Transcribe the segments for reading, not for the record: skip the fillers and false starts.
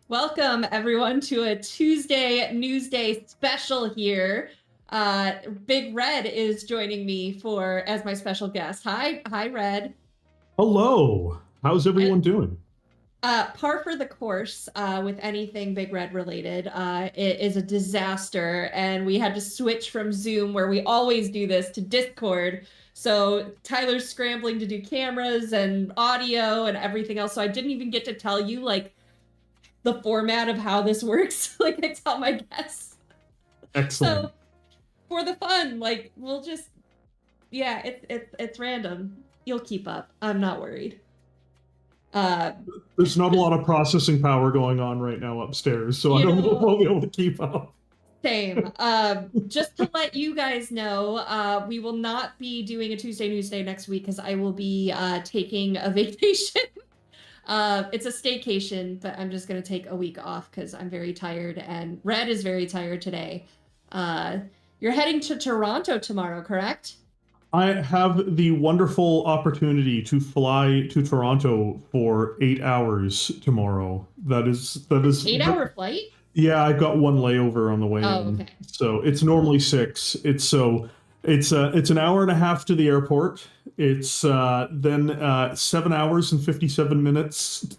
Welcome, everyone, to a Tuesday Newsday special here. Big Red is joining me as my special guest. Hi, Red. Hello. How's everyone doing? Par for the course with anything Big Red related. It is a disaster, and we had to switch from Zoom, where we always do this, to Discord. So Tyler's scrambling to do cameras and audio and everything else. So I didn't even get to tell you, the format of how this works. I tell my guests. Excellent. So for the fun, we'll just, yeah, it's random. You'll keep up. I'm not worried. There's not a lot of processing power going on right now upstairs, so I don't know if I'll be able to keep up. Same. Just to let you guys know, we will not be doing a Tuesday Newsday next week because I will be taking a vacation. It's a staycation, but I'm just going to take a week off because I'm very tired, and Red is very tired today. You're heading to Toronto tomorrow, correct? I have the wonderful opportunity to fly to Toronto for 8 hours tomorrow. That is 8-hour flight? Yeah, I've got one layover on the way in. Okay. So it's normally 6. It's an hour and a half to the airport. It's then 7 hours and 57 minutes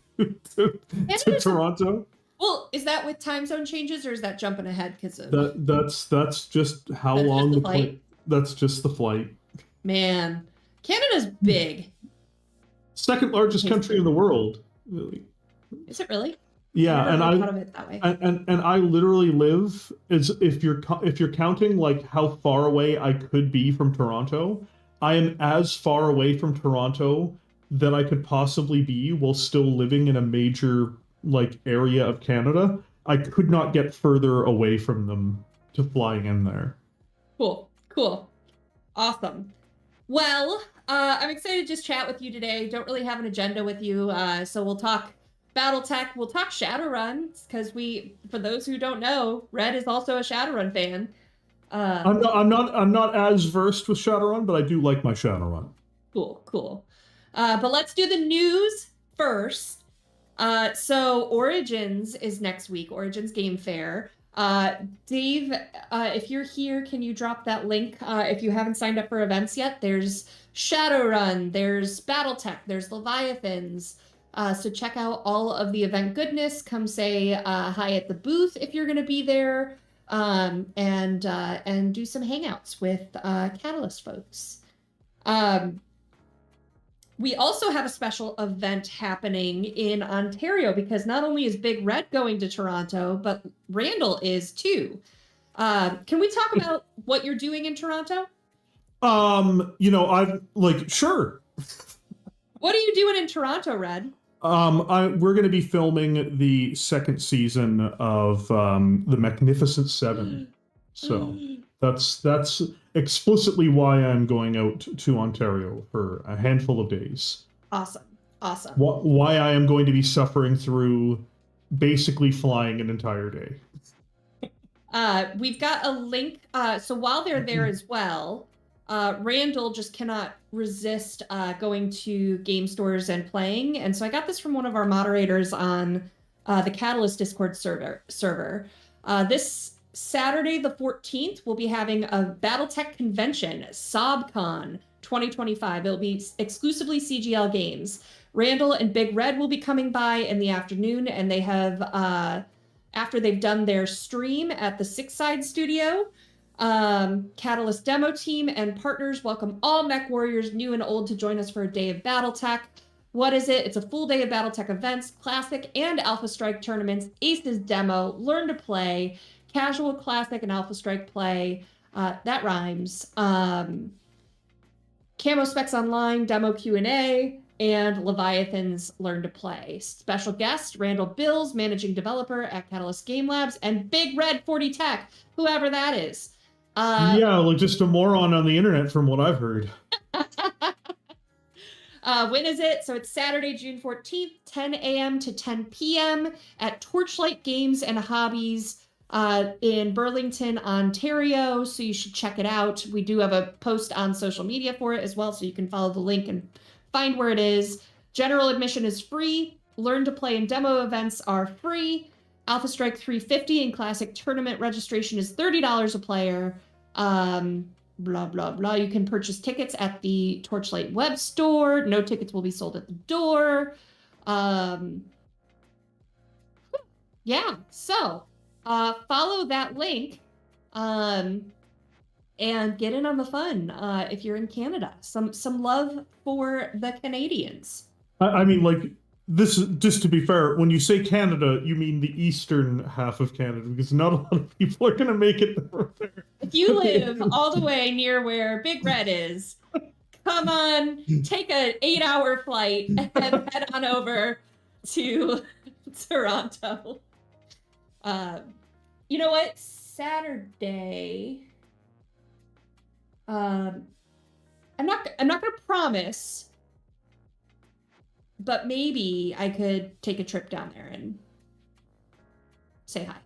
to Toronto. Well, is that with time zone changes, or is that jumping ahead because of that's just how long the flight? That's just the flight. Man, Canada's big. Second largest country in the world. Really. Is it really? Yeah, and I literally live as if you're counting how far away I could be from Toronto. I am as far away from Toronto that I could possibly be while still living in a major area of Canada. I could not get further away from them to flying in there. Cool. Awesome. Well, I'm excited to just chat with you today. Don't really have an agenda with you, so we'll talk Battletech. We'll talk Shadowrun because for those who don't know, Red is also a Shadowrun fan. I'm not as versed with Shadowrun, but I do like my Shadowrun. Cool. But let's do the news first. So Origins is next week. Origins Game Fair. Dave, if you're here, can you drop that link? If you haven't signed up for events yet, there's Shadowrun, there's Battletech, there's Leviathans. So check out all of the event goodness. Come say hi at the booth if you're going to be there, and do some hangouts with Catalyst folks. We also have a special event happening in Ontario because not only is Big Red going to Toronto, but Randall is too. Can we talk about what you're doing in Toronto? Sure. What are you doing in Toronto, Red? We're going to be filming the second season of the Magnificent Seven. So that's explicitly why I'm going out to Ontario for a handful of days. Awesome. Why I am going to be suffering through basically flying an entire day. We've got a link. So while they're there as well, Randall just cannot resist going to game stores and playing. And so I got this from one of our moderators on the Catalyst Discord server. This Saturday, the 14th, we'll be having a Battletech Convention, SobCon 2025. It'll be exclusively CGL games. Randall and Big Red will be coming by in the afternoon, and they have, after they've done their stream at the Six Side Studio, Catalyst demo team and partners welcome all Mech Warriors, new and old, to join us for a day of Battletech. What is it? It's a full day of Battletech events, Classic and Alpha Strike tournaments, Aces demo, learn to play, casual, Classic, and Alpha Strike play. That rhymes. Camo Specs Online, demo Q&A, and Leviathans learn to play. Special guest, Randall Bills, managing developer at Catalyst Game Labs, and Big Red 40 Tech, whoever that is. Just a moron on the internet from what I've heard. When is it? So it's Saturday, June 14th, 10 a.m. to 10 p.m. at Torchlight Games and Hobbies in Burlington, Ontario. So you should check it out. We do have a post on social media for it as well, so you can follow the link and find where it is. General admission is free. Learn to play and demo events are free. Alpha Strike 350 and Classic Tournament registration is $30 a player. Blah, blah, blah. You can purchase tickets at the Torchlight web store. No tickets will be sold at the door. Yeah, so follow that link and get in on the fun if you're in Canada. Some love for the Canadians. I mean, like, this, just to be fair, when you say Canada, you mean the eastern half of Canada, because not a lot of people are going to make it there. If you live all the way near where Big Red is, come on, take an 8-hour flight and head on over to Toronto. You know what? Saturday. I'm not gonna promise, but maybe I could take a trip down there and say hi.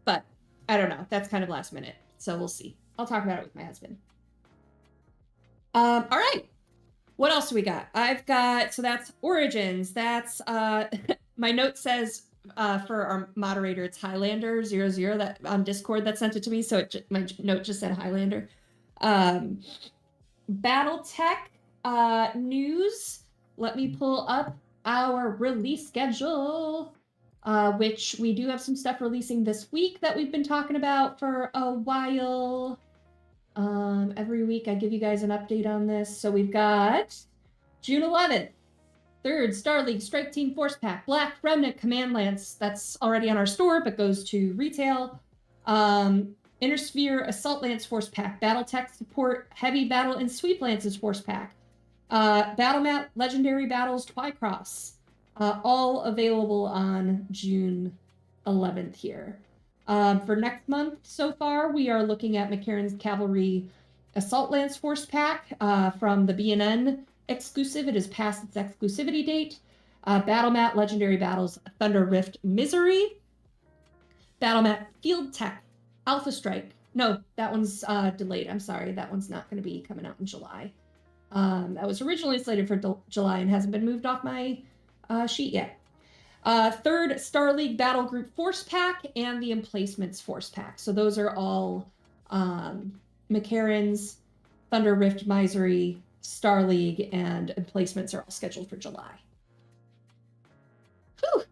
But I don't know. That's kind of last minute, so we'll see. I'll talk about it with my husband. All right. What else do we got? I've got, so that's Origins. That's my note says for our moderator, it's Highlander00 that on Discord that sent it to me. So my note just said Highlander. Battletech news. Let me pull up our release schedule, which we do have some stuff releasing this week that we've been talking about for a while. Every week I give you guys an update on this. So we've got June 11th, 3rd Star League Strike Team Force Pack, Black Remnant Command Lance. That's already on our store, but goes to retail. Intersphere Assault Lance Force Pack, Battletech Support Heavy Battle and Sweep Lances Force Pack, Battle Map Legendary Battles Twycross, all available on June 11th here. For next month so far, we are looking at McCarran's Cavalry Assault Lance Force Pack from the B&N exclusive. It is past its exclusivity date. Battle Map Legendary Battles Thunder Rift Misery, Battle Map Field Tech Alpha Strike. No, that one's delayed. I'm sorry. That one's not going to be coming out in July. That was originally slated for July and hasn't been moved off my sheet yet. 3rd Star League Battle Group Force Pack and the Emplacements Force Pack. So those are all McCarran's, Thunder Rift Misery, Star League, and Emplacements are all scheduled for July. Whew.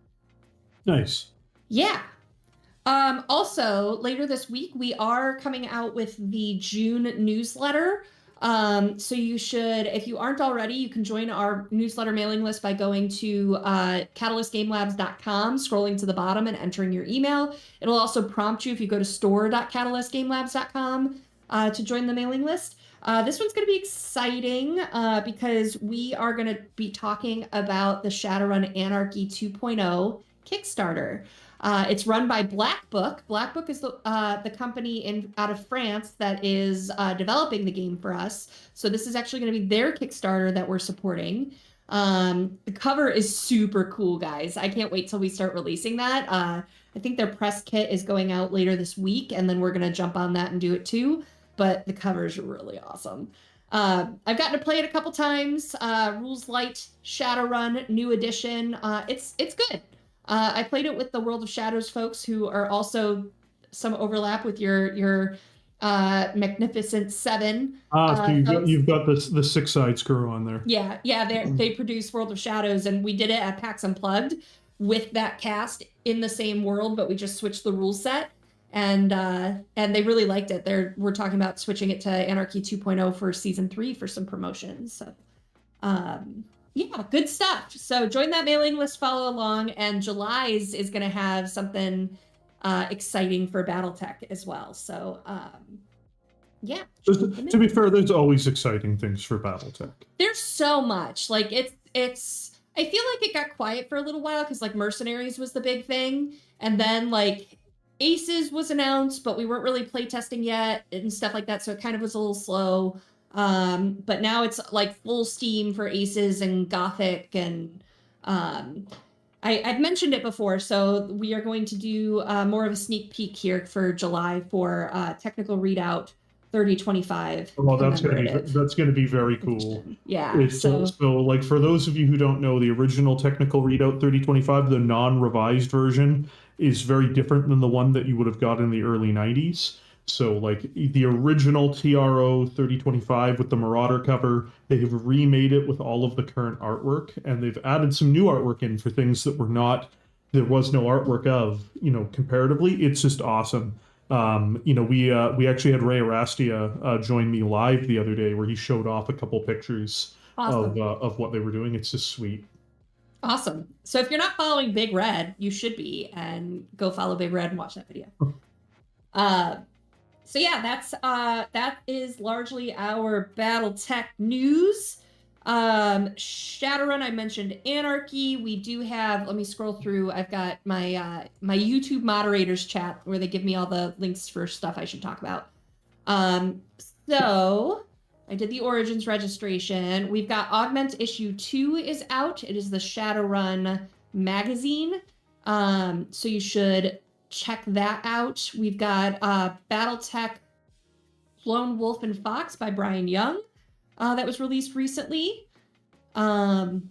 Nice. Yeah. Also, later this week, we are coming out with the June newsletter. So you should, if you aren't already, you can join our newsletter mailing list by going to catalystgamelabs.com, scrolling to the bottom and entering your email. It'll also prompt you if you go to store.catalystgamelabs.com to join the mailing list. This one's going to be exciting because we are going to be talking about the Shadowrun Anarchy 2.0 Kickstarter. It's run by Black Book. Black Book is the company out of France that is developing the game for us. So this is actually going to be their Kickstarter that we're supporting. The cover is super cool, guys. I can't wait till we start releasing that. I think their press kit is going out later this week, and then we're going to jump on that and do it too. But the cover is really awesome. I've gotten to play it a couple times. Rules Light, Shadowrun, new edition. It's good. I played it with the World of Shadows folks, who are also some overlap with your Magnificent Seven. So you've got the Six Sides crew on there. Yeah, they produce World of Shadows, and we did it at PAX Unplugged with that cast in the same world, but we just switched the rule set, and they really liked it. We're talking about switching it to Anarchy 2.0 for season 3 for some promotions. So, yeah, good stuff. So join that mailing list, follow along, and July's is going to have something exciting for Battletech as well. So, yeah. To be fair, there's always exciting things for Battletech. There's so much. Like, it's. I feel like it got quiet for a little while because, like, Mercenaries was the big thing. And then, like, Aces was announced, but we weren't really playtesting yet and stuff like that. So it kind of was a little slow. But now it's like full steam for Aces and Gothic, and I've mentioned it before, so we are going to do more of a sneak peek here for July for technical readout 3025 Well, that's commemorative gonna be very cool. edition. Yeah, It's so like for those of you who don't know, the original technical readout 3025, the non-revised version, is very different than the one that you would have got in the early 90s. So like the original TRO 3025 with the Marauder cover, they have remade it with all of the current artwork, and they've added some new artwork in for things that were not, there was no artwork of, comparatively. It's just awesome. We actually had Ray Arastia join me live the other day, where he showed off a couple pictures awesome. of what they were doing. It's just sweet. Awesome. So if you're not following Big Red, you should be, and go follow Big Red and watch that video. So yeah, that is largely our BattleTech news. Shadowrun, I mentioned Anarchy. We do have, let me scroll through. I've got my my YouTube moderators chat where they give me all the links for stuff I should talk about. So I did the Origins registration. We've got Augment issue 2 is out. It is the Shadowrun magazine. So you should check that out. We've got Battletech Lone Wolf and Fox by Brian Young. That was released recently. Sorry,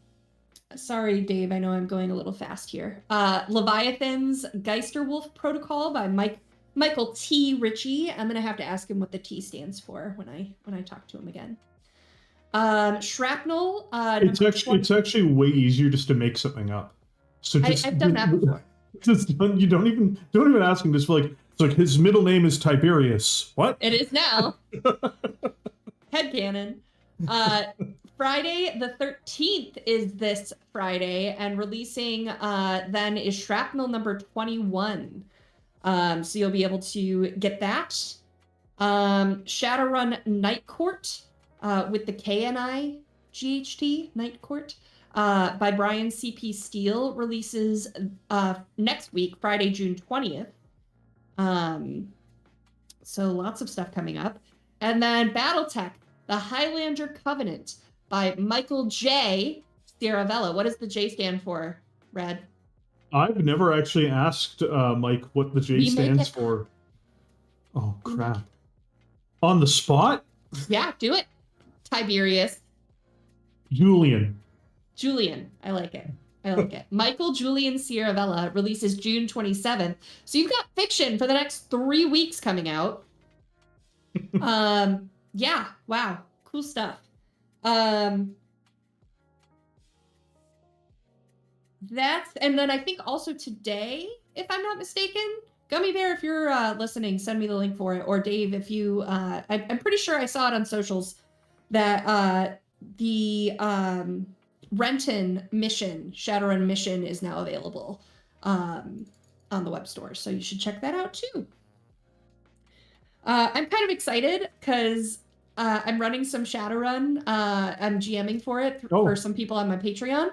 Dave, I know I'm going a little fast here. Leviathan's Geisterwolf Protocol by Michael T. Ritchie. I'm gonna have to ask him what the T stands for when I talk to him again. Shrapnel. It's actually way easier just to make something up. So I've done that before. You don't even ask him. Just like, it's like his middle name is Tiberius. What? It is now. Headcanon. Friday the 13th is this Friday, and releasing then is Shrapnel number 21. So you'll be able to get that. Shadowrun Night Court with the KNI-GHT, Night Court, by Brian C.P. Steele, releases next week, Friday, June 20th. So lots of stuff coming up. And then Battletech, The Highlander Covenant by Michael J. Sierravella. What does the J stand for, Red? I've never actually asked Mike what the J stands for. Oh, crap. On the spot? Yeah, do it. Tiberius. Julian. I like it. Michael Julian Sierravella releases June 27th. So you've got fiction for the next 3 weeks coming out. Yeah, wow. Cool stuff. And then I think also today, if I'm not mistaken, Gummy Bear, if you're listening, send me the link for it. Or Dave, if you, I'm pretty sure I saw it on socials that the Reton Mission, Shadowrun Mission, is now available on the web store. So you should check that out too. I'm kind of excited because I'm running some Shadowrun. I'm GMing for it for some people on my Patreon.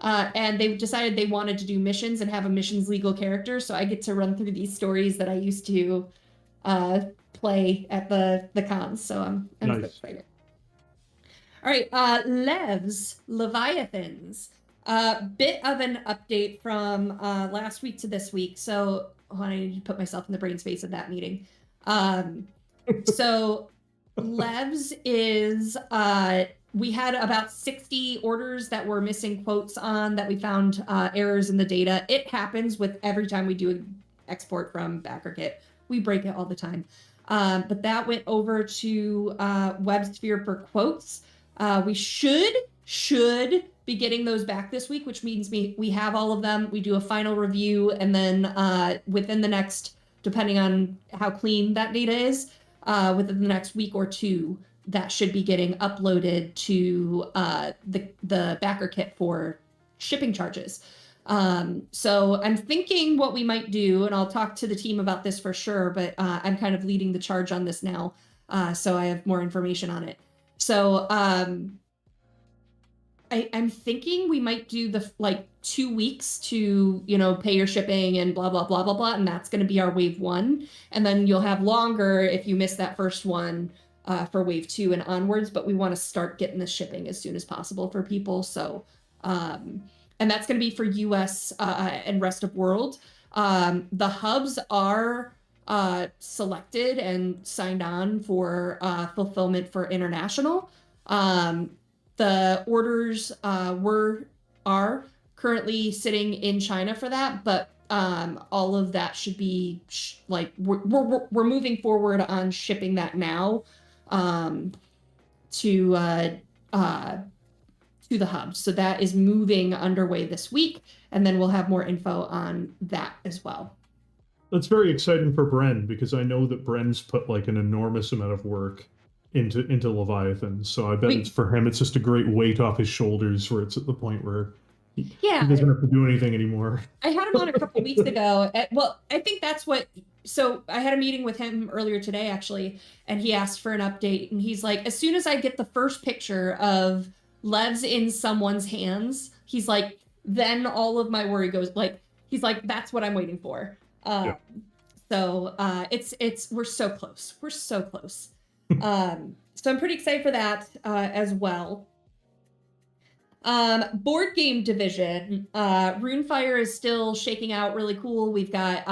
And they've decided they wanted to do missions and have a missions legal character. So I get to run through these stories that I used to play at the cons. So I'm nice. So excited. All right, Leviathans. Bit of an update from last week to this week. So I need to put myself in the brain space of that meeting. So Levs is, we had about 60 orders that were missing quotes on that we found errors in the data. It happens with every time we do an export from BackerKit. We break it all the time. But that went over to WebSphere for quotes. We should be getting those back this week, which means we have all of them. We do a final review, and then within the next, depending on how clean that data is, within the next week or two, that should be getting uploaded to the BackerKit for shipping charges. So I'm thinking what we might do, and I'll talk to the team about this for sure, but I'm kind of leading the charge on this now, so I have more information on it. So I'm thinking we might do the 2 weeks to, pay your shipping and blah, blah, blah, blah, blah. And that's going to be our wave 1. And then you'll have longer if you miss that first one for wave 2 and onwards. But we want to start getting the shipping as soon as possible for people. So, and that's going to be for US and rest of world. The hubs are selected and signed on for fulfillment for international. The orders are currently sitting in China for that, but all of that should be we're moving forward on shipping that now to the hub. So that is moving underway this week, and then we'll have more info on that as well. That's very exciting for Bren, because I know that Bren's put like an enormous amount of work into Leviathan. So I bet it's for him, it's just a great weight off his shoulders, where it's at the point where he doesn't have to do anything anymore. I had him on a couple weeks ago. Well, I think that's what. So I had a meeting with him earlier today, actually, and he asked for an update. And he's like, as soon as I get the first picture of Levs in someone's hands, he's like, then all of my worry goes. Like, he's like, that's what I'm waiting for. Yeah. So we're so close. We're so close. So I'm pretty excited for that as well. Board game division. Runefire is still shaking out really cool. We've got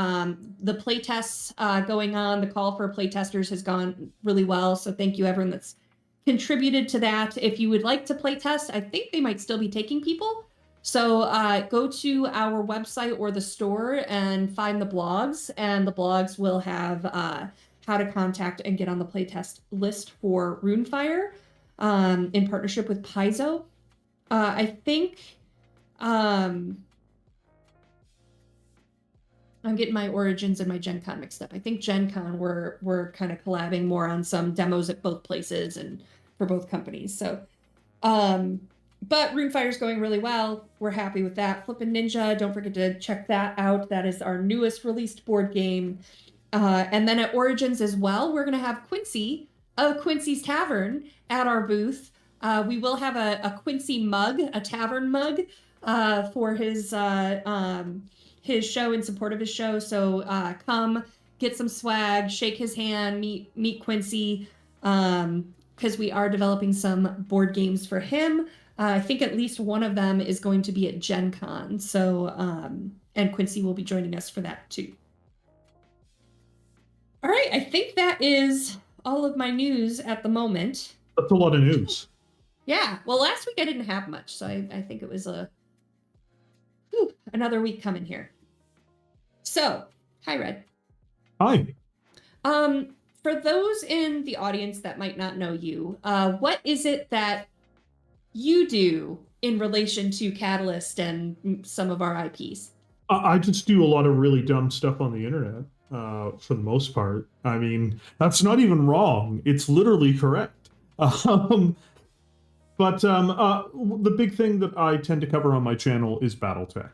the playtests going on. The call for playtesters has gone really well. So thank you everyone that's contributed to that. If you would like to playtest, I think they might still be taking people. So go to our website or the store and find the blogs, and the blogs will have how to contact and get on the playtest list for Runefire in partnership with Paizo. I think I'm getting my Origins and my Gen Con mixed up. I think Gen Con we're kind of collabing more on some demos at both places and for both companies. So, but Runefire's going really well. We're happy with that. Flippin' Ninja, don't forget to check that out. That is our newest released board game. And then at Origins as well, we're going to have Quincy of Quincy's Tavern at our booth. We will have a Quincy mug, a tavern mug, for his show, in support of his show. So come get some swag, shake his hand, meet Quincy, because we are developing some board games for him. I think at least one of them is going to be at Gen Con. So and Quincy will be joining us for that too. All right, I think that is all of my news at the moment. That's a lot of news. Yeah, well, last week I didn't have much, so I think it was another week coming here. So, hi, Red. Hi. For those in the audience that might not know you, what is it that you do in relation to Catalyst and some of our IPs? I just do a lot of really dumb stuff on the internet, for the most part. I mean, that's not even wrong. It's literally correct. But the big thing that I tend to cover on my channel is Battletech.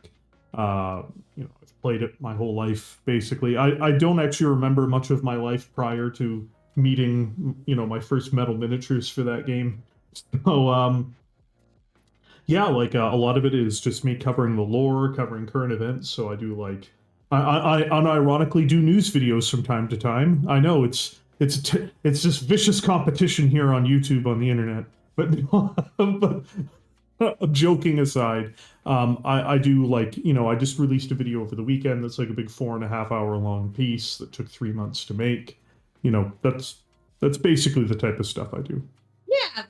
I've played it my whole life, basically. I don't actually remember much of my life prior to meeting, my first metal miniatures for that game. So, yeah, a lot of it is just me covering the lore, covering current events. So I do I unironically do news videos from time to time. I know it's just vicious competition here on YouTube, on the internet. But joking aside, I do I just released a video over the weekend that's like a big 4.5 hour long piece that took 3 months to make. That's basically the type of stuff I do. Yeah,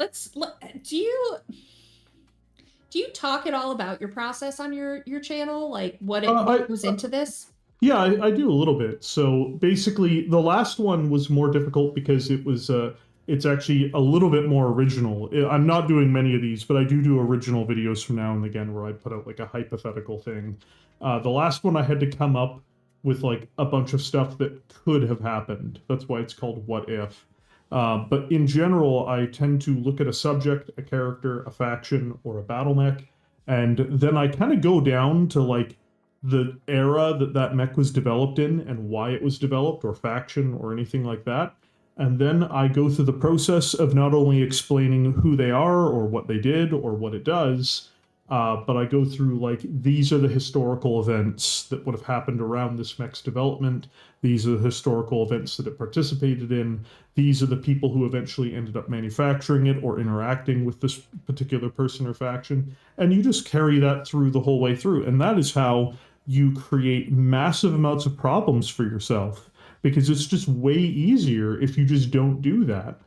do you talk at all about your process on your channel? Like what goes into this? Yeah, I do a little bit. So basically, the last one was more difficult because it's actually a little bit more original. I'm not doing many of these, but I do original videos from now and again where I put out like a hypothetical thing. The last one I had to come up with like a bunch of stuff that could have happened. That's why it's called What If. But in general, I tend to look at a subject, a character, a faction, or a battle mech, and then I kind of go down to like the era that mech was developed in and why it was developed, or faction, or anything like that. And then I go through the process of not only explaining who they are or what they did or what it does, but I go through these are the historical events that would have happened around this mech's development. These are the historical events that it participated in. These are the people who eventually ended up manufacturing it or interacting with this particular person or faction. And you just carry that through the whole way through. And that is how you create massive amounts of problems for yourself. because it's just way easier if you just don't do that.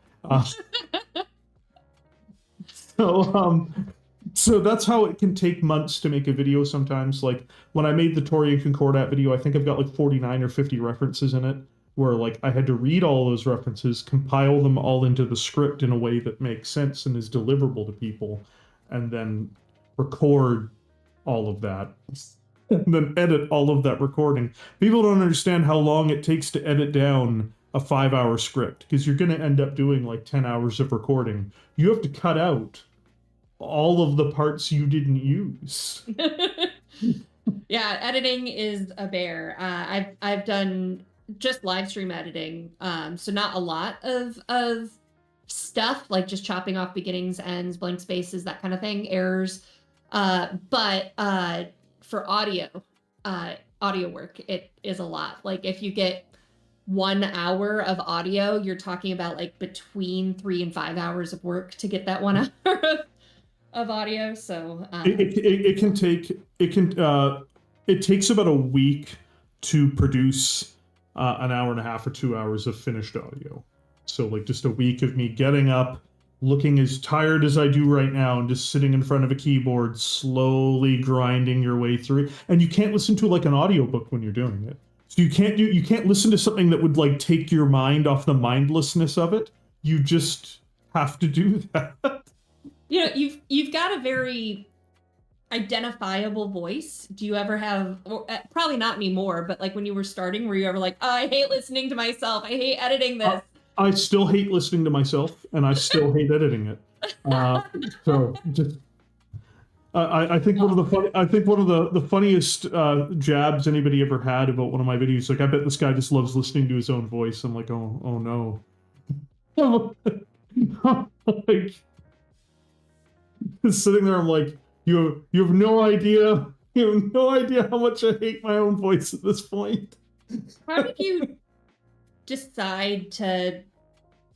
So that's how it can take months to make a video sometimes. Like when I made the Torian Concordat video, I think I've got like 49 or 50 references in it, where like I had to read all those references, compile them all into the script in a way that makes sense and is deliverable to people, and then record all of that, and then edit all of that recording. People don't understand how long it takes to edit down a 5-hour script, because you're going to end up doing like 10 hours of recording. You have to cut out all of the parts you didn't use. Yeah, editing is a bear. I've done just live stream editing, so not a lot of stuff, like just chopping off beginnings, ends, blank spaces, that kind of thing, errors. But for audio work, it is a lot. Like if you get 1 hour of audio, you're talking about like between 3 and 5 hours of work to get that 1 hour of audio. So it takes about a week to produce an hour and a half or 2 hours of finished audio. So like just a week of me getting up, looking as tired as I do right now, and just sitting in front of a keyboard, slowly grinding your way through it. And you can't listen to like an audiobook when you're doing it. So you can't listen to something that would like take your mind off the mindlessness of it. You just have to do that. You know, you've got a very identifiable voice. Do you ever have, probably not anymore, but like when you were starting, were you ever like, oh, I hate listening to myself, I hate editing this? I still hate listening to myself, and I still hate editing it. So just, I think one of the funniest jabs anybody ever had about one of my videos, like I bet this guy just loves listening to his own voice. I'm like, oh no. Like, sitting there, I'm like, you have no idea. You have no idea how much I hate my own voice at this point. How did you decide to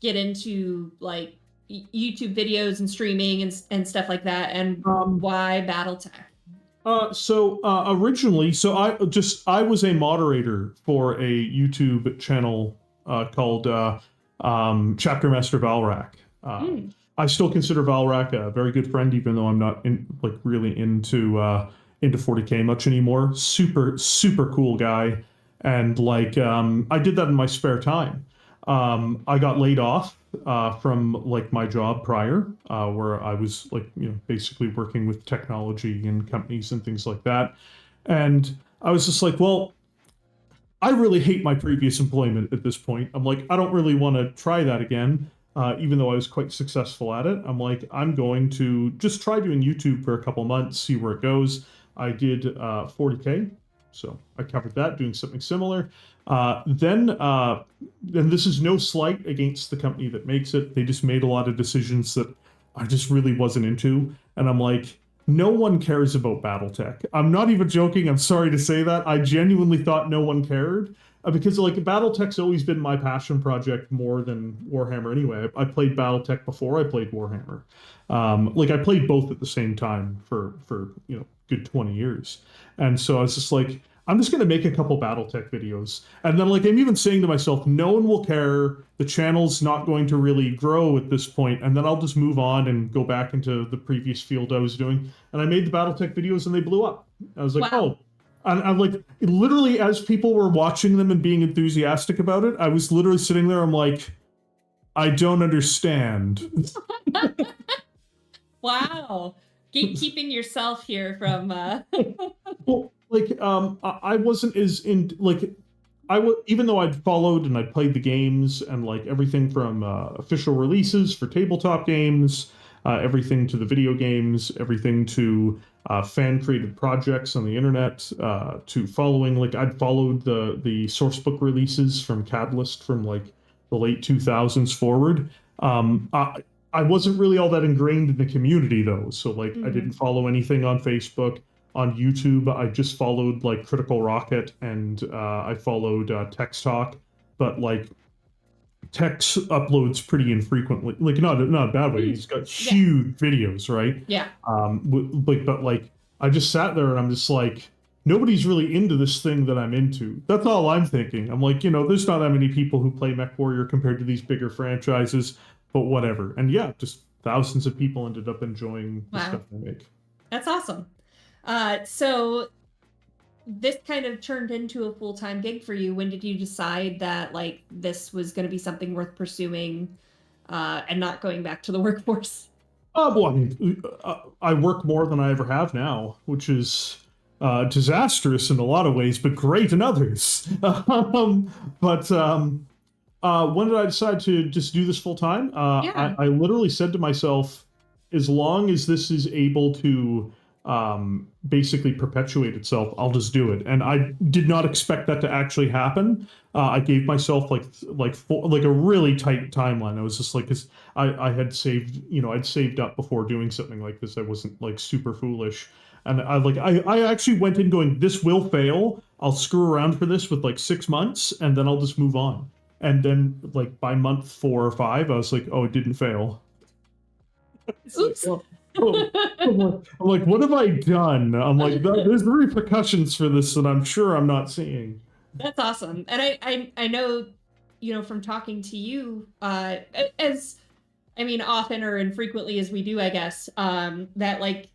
get into like YouTube videos and streaming and stuff like that, and why Battletech? So originally, I was a moderator for a YouTube channel called Chapter Master Valrak. I still consider Valrak a very good friend, even though I'm not really into 40K much anymore. Super cool guy, and like I did that in my spare time. I got laid off from like my job prior, where I was like basically working with technology and companies and things like that, and I was just like, well, I really hate my previous employment at this point. I'm like, I don't really want to try that again. Even though I was quite successful at it, I'm like, I'm going to just try doing YouTube for a couple months, see where it goes. I did 40K, so I covered that, doing something similar. Then this is no slight against the company that makes it. They just made a lot of decisions that I just really wasn't into. And I'm like, no one cares about Battletech. I'm not even joking. I'm sorry to say that. I genuinely thought no one cared. Because like Battletech's always been my passion project more than Warhammer anyway. I played Battletech before I played Warhammer. Like I played both at the same time for good 20 years. And so I was just like, I'm just going to make a couple Battletech videos. And then like I'm even saying to myself, no one will care. The channel's not going to really grow at this point. And then I'll just move on and go back into the previous field I was doing. And I made the Battletech videos and they blew up. I was like, wow. Oh. And I'm like, literally, as people were watching them and being enthusiastic about it, I was literally sitting there. I'm like, I don't understand. Wow, gatekeeping yourself here from. Well, like, I wasn't as in like, even though I'd followed and I'd played the games and like everything from official releases for tabletop games, everything to the video games, everything to fan-created projects on the internet, to following, like I'd followed the source book releases from Catalyst from like the late 2000s forward. I wasn't really all that ingrained in the community though, so like I didn't follow anything on Facebook. On YouTube, I just followed like Critical Rocket and I followed Tex Talk, but like Tex uploads pretty infrequently, like not a bad way. He's got huge videos, right? Yeah. But like I just sat there and I'm just like, nobody's really into this thing that I'm into. That's all I'm thinking. I'm like, there's not that many people who play Mech Warrior compared to these bigger franchises, but whatever. And yeah, just thousands of people ended up enjoying the stuff I make. That's awesome. So this kind of turned into a full-time gig for you. When did you decide that like this was going to be something worth pursuing and not going back to the workforce? Well, I mean, I work more than I ever have now, which is disastrous in a lot of ways, but great in others. But when did I decide to just do this full time? I literally said to myself, as long as this is able to basically perpetuate itself, I'll just do it. And I did not expect that to actually happen. I gave myself like a really tight timeline. I was just like, cause I had saved, I'd saved up before doing something like this. I wasn't like super foolish. And I actually went in going, this will fail. I'll screw around for this with like 6 months and then I'll just move on. And then like by month 4 or 5, I was like, oh, it didn't fail. Oops. I'm like, what have I done? I'm like, there's repercussions for this that I'm sure I'm not seeing. That's awesome. And I know, from talking to you, as I mean, often or infrequently as we do, I guess, that like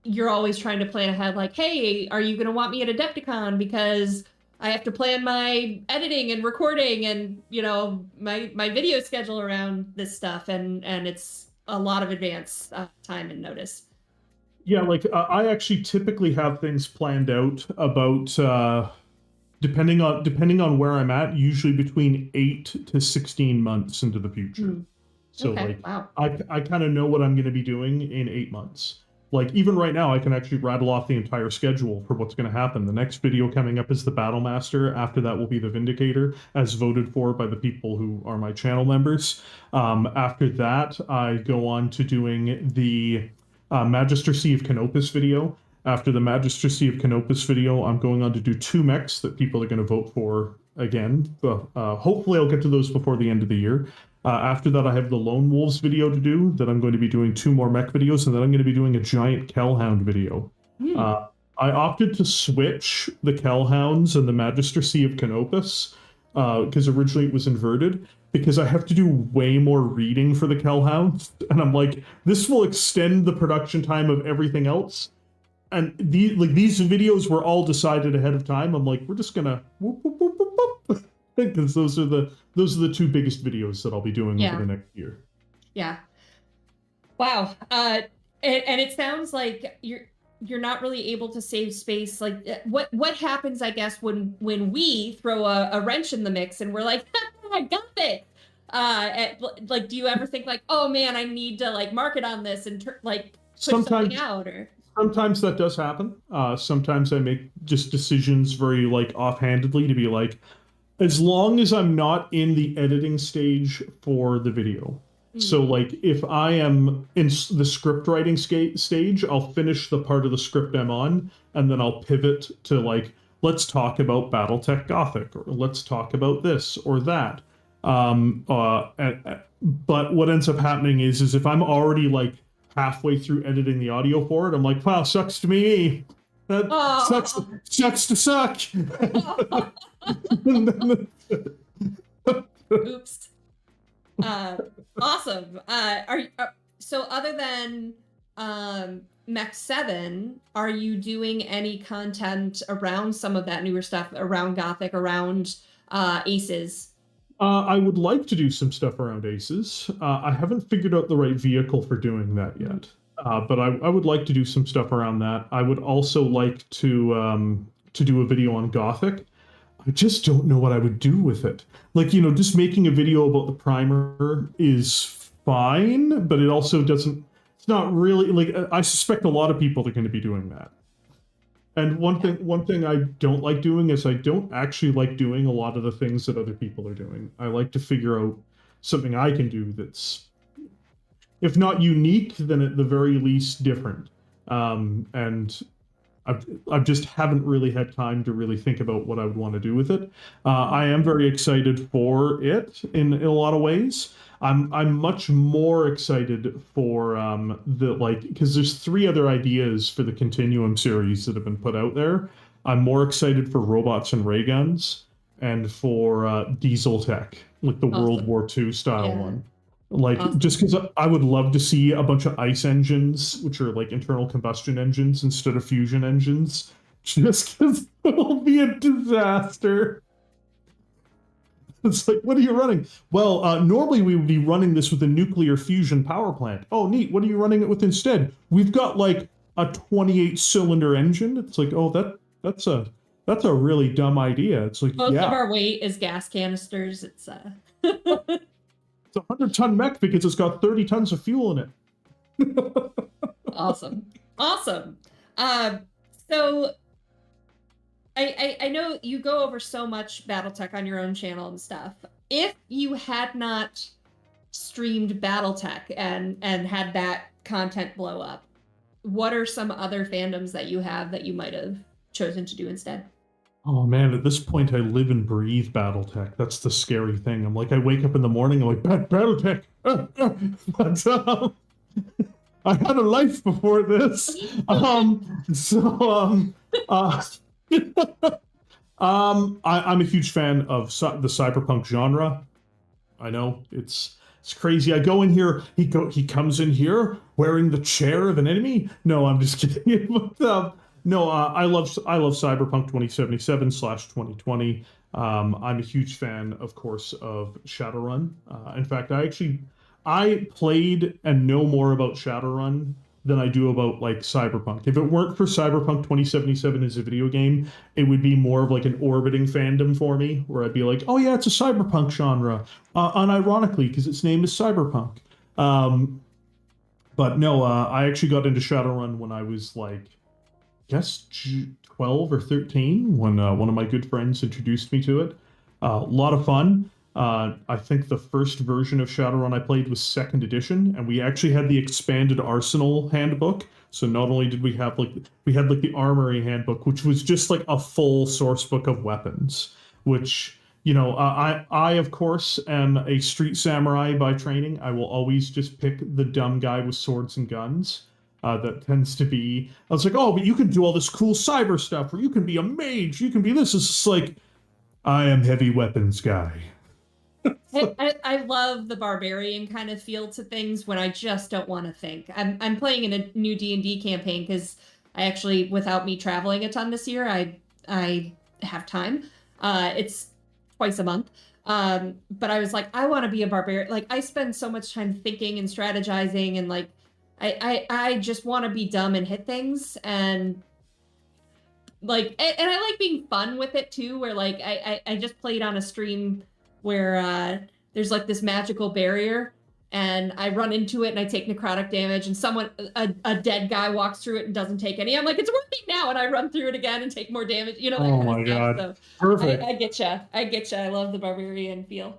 you're always trying to plan ahead, like, hey, are you going to want me at Adepticon? Because I have to plan my editing and recording and, my video schedule around this stuff. And it's a lot of advance time and notice. Yeah, like I actually typically have things planned out about depending on where I'm at, usually between 8 to 16 months into the future. So okay, like wow. I kind of know what I'm going to be doing in 8 months. Like even right now, I can actually rattle off the entire schedule for what's going to happen. The next video coming up is the Battlemaster. After that will be the Vindicator, as voted for by the people who are my channel members. After that, I go on to doing the Magistracy of Canopus video. After the Magistracy of Canopus video, I'm going on to do 2 mechs that people are going to vote for again. Hopefully I'll get to those before the end of the year. After that, I have the Lone Wolves video to do, that I'm going to be doing 2 more mech videos, and then I'm going to be doing a giant Kellhound video. I opted to switch the Kellhounds and the Magistracy of Canopus, because originally it was inverted, because I have to do way more reading for the Kellhounds, and I'm like, this will extend the production time of everything else. And these videos were all decided ahead of time. I'm like, we're just gonna whoop, whoop, whoop, whoop, whoop. Because those are the 2 biggest videos that I'll be doing over the next year. Yeah. Wow. And it sounds like you're not really able to save space. Like what happens, I guess, when we throw a wrench in the mix and we're like, I got it. Like, do you ever think like, oh man, I need to like market on this and put something out? Or sometimes that does happen. Sometimes I make just decisions very like offhandedly to be like, as long as I'm not in the editing stage for the video. So like if I am in the script writing stage, I'll finish the part of the script I'm on, and then I'll pivot to like, let's talk about Battletech Gothic, or let's talk about this or that. But what ends up happening is if I'm already like halfway through editing the audio for it, I'm like, wow, sucks to me. That sucks to suck. Oops. Awesome. So other than Mech 7, are you doing any content around some of that newer stuff, around Gothic, around Aces? I would like to do some stuff around Aces. I haven't figured out the right vehicle for doing that yet. But I would like to do some stuff around that. I would also like to do a video on Gothic. I just don't know what I would do with it. Like, just making a video about the primer is fine, but it also doesn't, it's not really, like, I suspect a lot of people are going to be doing that. And one thing I don't like doing is I don't actually like doing a lot of the things that other people are doing. I like to figure out something I can do that's, if not unique, then at the very least different. And I just haven't really had time to really think about what I would want to do with it. I am very excited for it in a lot of ways. I'm much more excited for because there's 3 other ideas for the Continuum series that have been put out there. I'm more excited for robots and ray guns and for diesel tech, like the World Awesome. War II style Yeah. one. Like, Awesome. just because I would love to see a bunch of ICE engines, which are like internal combustion engines instead of fusion engines, just because it'll be a disaster. It's like, what are you running? Well, normally we would be running this with a nuclear fusion power plant. Oh, neat. What are you running it with instead? We've got like a 28-cylinder engine. It's like, oh, that's a really dumb idea. It's like, Most yeah, of our weight is gas canisters. It's it's a 100-ton mech because it's got 30 tons of fuel in it. awesome. Awesome. So I know you go over so much Battletech on your own channel and stuff. If you had not streamed Battletech and had that content blow up, what are some other fandoms that you have that you might have chosen to do instead? Oh man, at this point I live and breathe Battletech. That's the scary thing. I'm like, I wake up in the morning, I'm like, Battletech. But I had a life before this. I'm a huge fan of the cyberpunk genre. I know it's crazy. I go in here. He comes in here wearing the chair of an enemy. No, I'm just kidding. But, no, I love Cyberpunk 2077/2020. I'm a huge fan, of course, of Shadowrun. In fact, I played and know more about Shadowrun than I do about like Cyberpunk. If it weren't for Cyberpunk 2077 as a video game, it would be more of like an orbiting fandom for me, where I'd be like, oh yeah, it's a cyberpunk genre, unironically because its name is Cyberpunk. But no, I actually got into Shadowrun when I was like, I guess 12 or 13, when one of my good friends introduced me to it. A lot of fun. I think the first version of Shadowrun I played was 2nd edition, and we actually had the expanded Arsenal handbook. So not only did we have we had like the Armory handbook, which was just like a full source book of weapons, which, you know, I of course am a street samurai by training. I will always just pick the dumb guy with swords and guns. That tends to be, I was like, oh, but you can do all this cool cyber stuff, or you can be a mage, you can be this. It's just like, I am heavy weapons guy. I love the barbarian kind of feel to things when I just don't want to think. I'm playing in a new D&D campaign because I actually, without me traveling a ton this year, I have time. It's twice a month. But I was like, I want to be a barbarian. Like, I spend so much time thinking and strategizing, and like I just want to be dumb and hit things, and like and I like being fun with it too, where like I just played on a stream where there's like this magical barrier, and I run into it and I take necrotic damage, and a dead guy walks through it and doesn't take any. I'm like, it's working now, and I run through it again and take more damage, you know, that Oh kind my of stuff. god. So Perfect. I get you. I get you. I love the barbarian feel.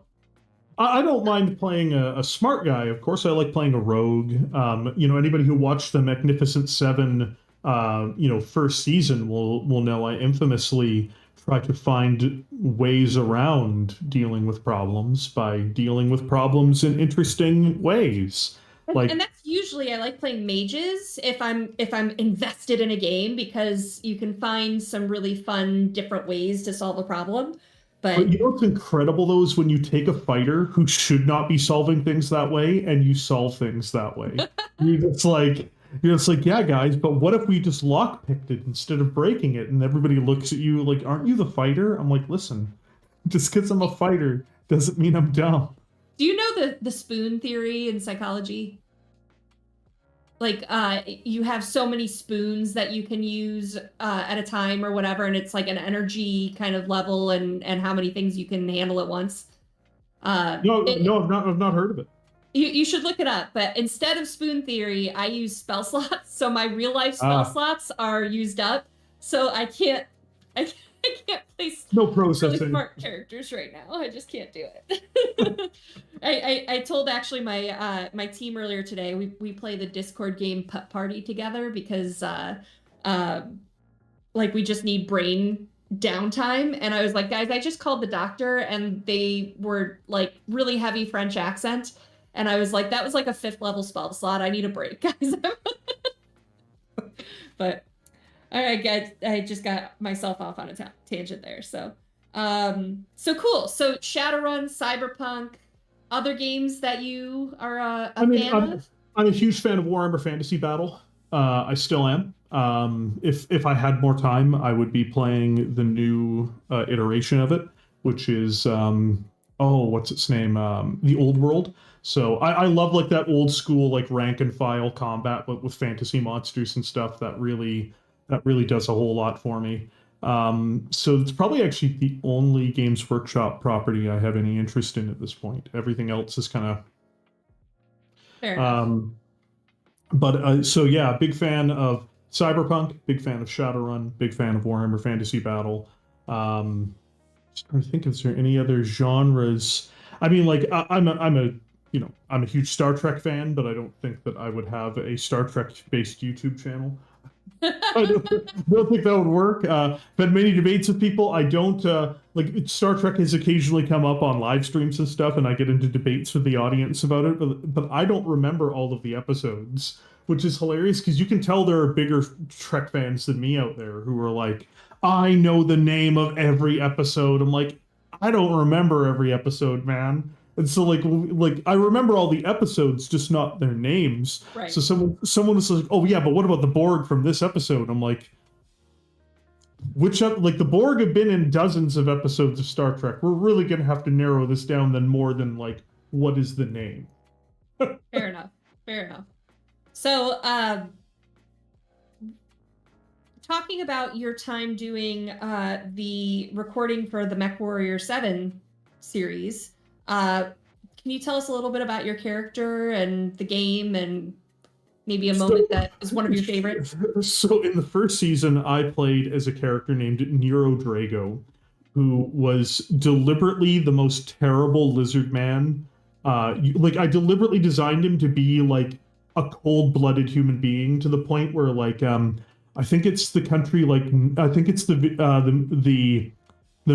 I don't mind playing a smart guy. Of course, I like playing a rogue. You know, anybody who watched the Magnificent Seven, you know, first season will know I infamously try to find ways around dealing with problems by dealing with problems in interesting ways. Like, And that's usually, I like playing mages if I'm invested in a game, because you can find some really fun different ways to solve a problem. but you know what's incredible though is when you take a fighter who should not be solving things that way and you solve things that way. You're just like, yeah, guys, but what if we just lockpicked it instead of breaking it? And everybody looks at you like, aren't you the fighter? I'm like, listen, just because I'm a fighter doesn't mean I'm dumb. Do you know the spoon theory in psychology? Like, you have so many spoons that you can use at a time or whatever, and it's like an energy kind of level, and how many things you can handle at once. No, I've not heard of it. You should look it up, but instead of spoon theory, I use spell slots. So my real life spell slots are used up. So I can't play no processing. Really smart characters right now. I just can't do it. I told actually my team earlier today, we play the Discord game Putt Party together because like we just need brain downtime, and I was like, guys, I just called the doctor, and they were like really heavy French accent. And I was like, that was like a 5th level spell slot. I need a break, guys. But All right, guys, I just got myself off on a tangent there. So cool. So Shadowrun, Cyberpunk, other games that you are I a mean, fan of? I'm a huge fan of Warhammer Fantasy Battle. I still am. If I had more time, I would be playing the new iteration of it, which is oh, what's its name? The Old World. So I love like that old school like rank and file combat, but with fantasy monsters and stuff. That really does a whole lot for me. So it's probably actually the only Games Workshop property I have any interest in at this point. Everything else is kind of Fair enough. but so yeah, big fan of Cyberpunk, big fan of Shadowrun, big fan of Warhammer Fantasy Battle. Just trying to think, is there any other genres? I mean, like I'm a I'm a huge Star Trek fan, but I don't think that I would have a Star Trek based YouTube channel. I don't think that would work. But many debates with people. I don't like Star Trek has occasionally come up on live streams and stuff, and I get into debates with the audience about it. But I don't remember all of the episodes, which is hilarious because you can tell there are bigger Trek fans than me out there who are like, I know the name of every episode. I'm like, I don't remember every episode, man. And so like I remember all the episodes, just not their names. Right. So someone was like, "Oh yeah, but what about the Borg from this episode?" I'm like, like the Borg have been in dozens of episodes of Star Trek. We're really gonna have to narrow this down then more than like what is the name. Fair enough. Fair enough. So talking about your time doing the recording for the Mech Warrior 7 series, can you tell us a little bit about your character and the game and maybe a moment that is one of your favorites? So in the first season, I played as a character named Nero Drago, who was deliberately the most terrible lizard man. Like I deliberately designed him to be like a cold-blooded human being to the point where like I think it's the country like I think it's the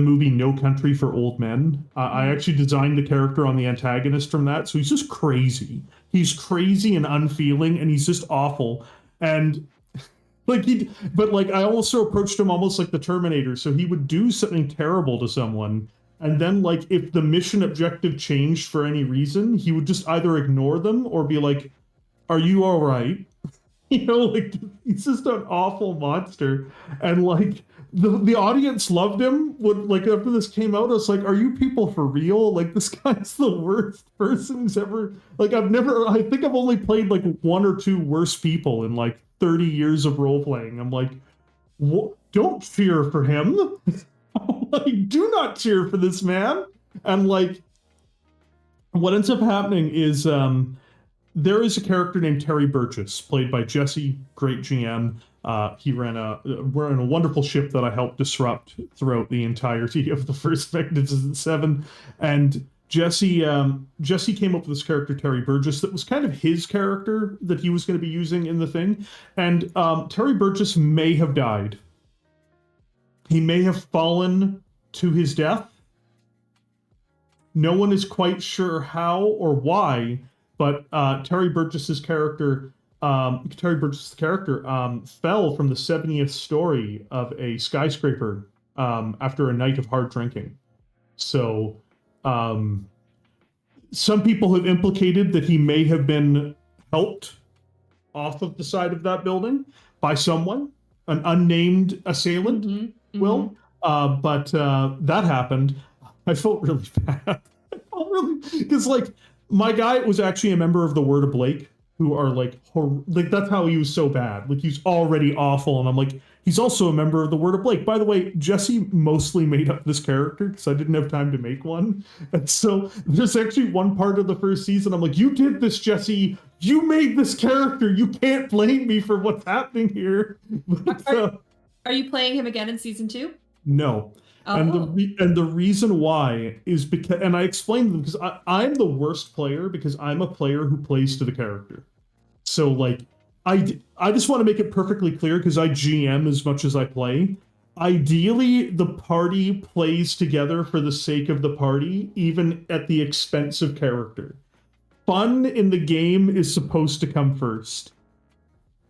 movie No Country for Old Men. I actually designed the character on the antagonist from that, so he's just crazy. He's crazy and unfeeling, and he's just awful. And like but like I also approached him almost like the Terminator. So he would do something terrible to someone, and then like if the mission objective changed for any reason, he would just either ignore them or be like, "Are you all right?" Like he's just an awful monster, and like the audience loved him. When like after this came out, I was like, "Are you people for real? Like this guy's the worst person who's ever like I think I've only played like one or two worse people in like 30 years of role playing." I'm like, don't cheer for him. Like, do not cheer for this man. And like, what ends up happening is there is a character named Terry Burgess, played by Jesse, great GM. We're in a wonderful ship that I helped disrupt throughout the entirety of the first Magnificent Seven. And Jesse came up with this character, Terry Burgess, that was kind of his character that he was going to be using in the thing. And Terry Burgess may have died. He may have fallen to his death. No one is quite sure how or why, but Terry Burgess's character fell from the 70th story of a skyscraper after a night of hard drinking. So some people have implicated that he may have been helped off of the side of that building by someone, an unnamed assailant, but that happened. I felt really bad. Because like my guy was actually a member of the Word of Blake, who are like that's how he was so bad. Like he's already awful, and I'm like, he's also a member of the Word of Blake. By the way, Jesse mostly made up this character because I didn't have time to make one. And so there's actually one part of the first season I'm like, you did this, Jesse. You made this character. You can't blame me for what's happening here. But, are you playing him again in season 2? No. Oh. And the reason why is because, and I explained to them, because I'm the worst player because I'm a player who plays to the character. So like, I just want to make it perfectly clear because I GM as much as I play. Ideally, the party plays together for the sake of the party, even at the expense of character. Fun in the game is supposed to come first.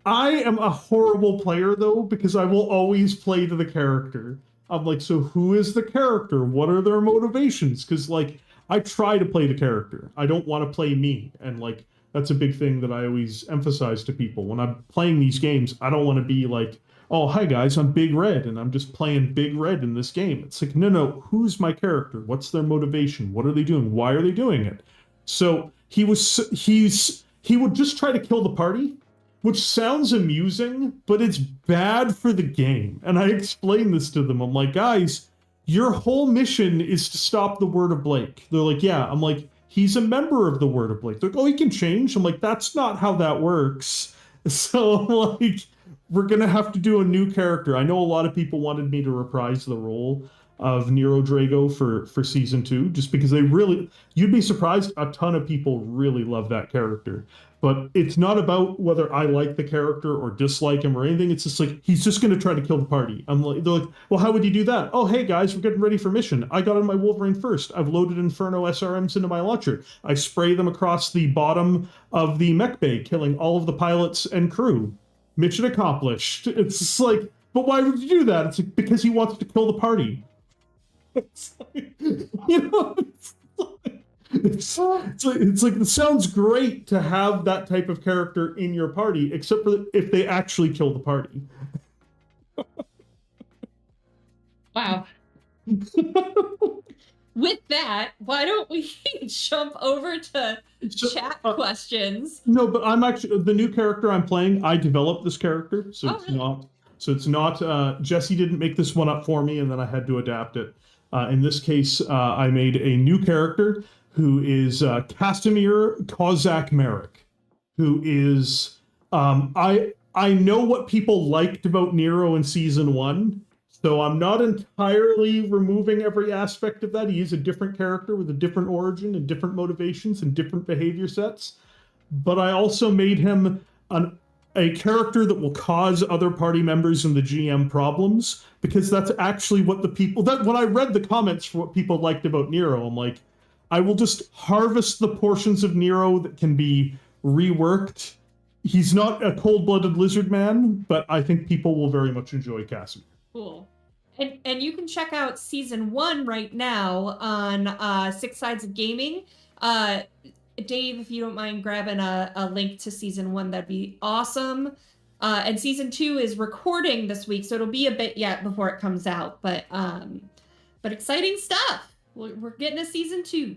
I am a horrible player though, because I will always play to the character. I'm like, so who is the character? What are their motivations? Because like I try to play the character. I don't want to play me. And like that's a big thing that I always emphasize to people. When I'm playing these games, I don't want to be like, oh, hi guys, I'm Big Red and I'm just playing Big Red in this game. It's like, no, who's my character? What's their motivation? What are they doing? Why are they doing it? So he would just try to kill the party, which sounds amusing, but it's bad for the game. And I explained this to them. I'm like, guys, your whole mission is to stop the Word of Blake. They're like, yeah. I'm like, he's a member of the Word of Blake. They're like, oh, he can change. I'm like, that's not how that works. So like, we're gonna have to do a new character. I know a lot of people wanted me to reprise the role of Nero Drago for season 2, just because you'd be surprised, a ton of people really love that character. But it's not about whether I like the character or dislike him or anything. It's just like, he's just going to try to kill the party. They're like, well, how would you do that? Oh, hey guys, we're getting ready for mission. I got on my Wolverine first. I've loaded Inferno SRMs into my launcher. I spray them across the bottom of the mech bay, killing all of the pilots and crew. Mission accomplished. It's just like, but why would you do that? It's like, because he wants to kill the party. It's like, you know, it's like it sounds great to have that type of character in your party, except for if they actually kill the party. Wow. With that, why don't we jump over to chat questions? No, but I'm actually the new character I'm playing. I developed this character, so it's not. Jesse didn't make this one up for me, and then I had to adapt it. In this case, I made a new character who is Casimir Kozak Merrick, who is I know what people liked about Nero in season 1, so I'm not entirely removing every aspect of that. He is a different character with a different origin and different motivations and different behavior sets. But I also made him a character that will cause other party members and the GM problems, because that's actually what the people that when I read the comments for what people liked about Nero, I'm like, I will just harvest the portions of Nero that can be reworked. He's not a cold-blooded lizard man, but I think people will very much enjoy Casimir. Cool. And you can check out season 1 right now on Six Sides of Gaming. Dave, if you don't mind grabbing a link to season 1, that'd be awesome. And season 2 is recording this week, so it'll be a bit yet before it comes out. But exciting stuff. We're getting a season 2.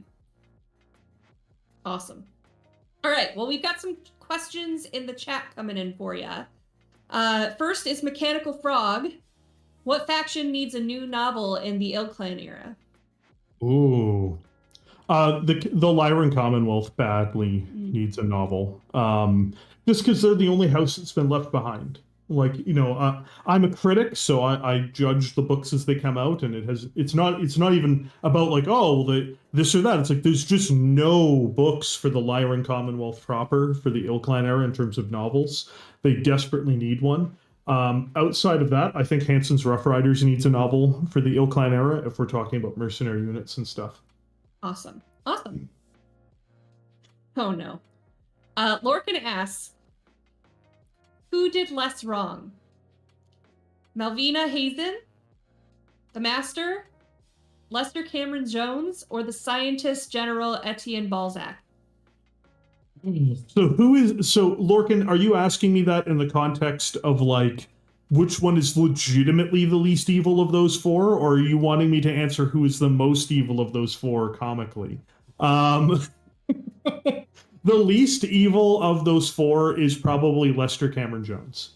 Awesome. All right. Well, we've got some questions in the chat coming in for you. First is Mechanical Frog. What faction needs a new novel in the Ilclan era? Ooh. The Lyran Commonwealth badly needs a novel. Just because they're the only house that's been left behind. Like, you know, I'm a critic, so I judge the books as they come out, and it's not even about like, oh, this or that. It's like there's just no books for the Lyran Commonwealth proper for the Ilclan era in terms of novels. They desperately need one. Outside of that, I think Hansen's Rough Riders needs a novel for the Ilclan era if we're talking about mercenary units and stuff. Awesome. Oh no. Lorcan asks, who did less wrong? Malvina Hazen, the Master, Lester Cameron Jones, or the scientist General Etienne Balzac? So Lorcan, are you asking me that in the context of like which one is legitimately the least evil of those 4, or are you wanting me to answer who is the most evil of those 4 comically? The least evil of those 4 is probably Lester Cameron Jones.